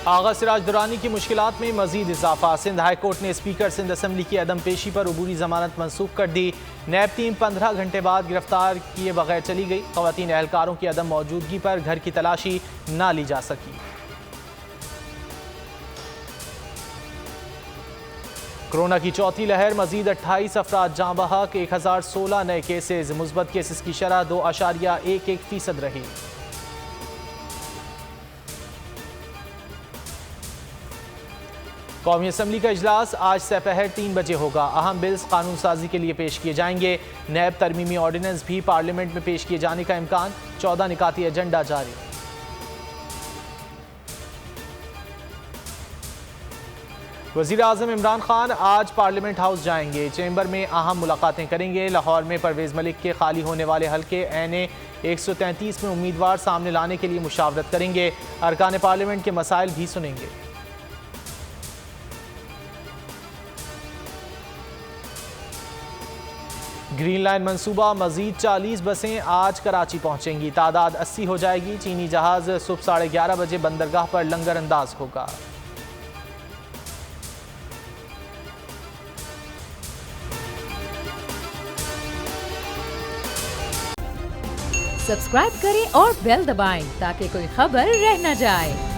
आगा सिराज दुरानी की मुश्किलात में मजीद इजाफा। सिंध हाई कोर्ट ने स्पीकर सिंध असम्बली की अदम पेशी पर अबूरी जमानत मनसूख कर दी। नैब टीम 15 घंटे बाद गिरफ्तार किए बगैर चली गई। खवातीन एहलकारों की अदम मौजूदगी पर घर की तलाशी ना ली जा सकी। कोरोना की चौथी लहर, मजीद 28 अफराद जाँ बहक, 1016 नए केसेज। मुस्बत केसेस की शरह 2.11% रही। कौमी असम्बली का इजलास आज दोपहर 3 बजे होगा। अहम बिल्स कानून साजी के लिए पेश किए जाएंगे। नैब तरमीमी ऑर्डिनेंस भी पार्लियामेंट में पेश किए जाने का इम्कान। 14 निकाती एजेंडा जारी। वज़ीर आज़म इमरान खान आज पार्लियामेंट हाउस जाएंगे। चैम्बर में अहम मुलाकातें करेंगे। लाहौर में परवेज़ मलिक के खाली होने वाले हल्के NA 133 में उम्मीदवार सामने लाने के लिए मुशावरत करेंगे। अरकान पार्लियामेंट के मसाइल भी सुनेंगे। ग्रीन लाइन मंसूबा, मजीद 40 बसें आज कराची पहुंचेंगी। तादाद 80 हो जाएगी। चीनी जहाज सुबह 11:30 बजे बंदरगाह पर लंगर अंदाज होगा। सब्सक्राइब करें और बेल दबाएं ताकि कोई खबर रह न जाए।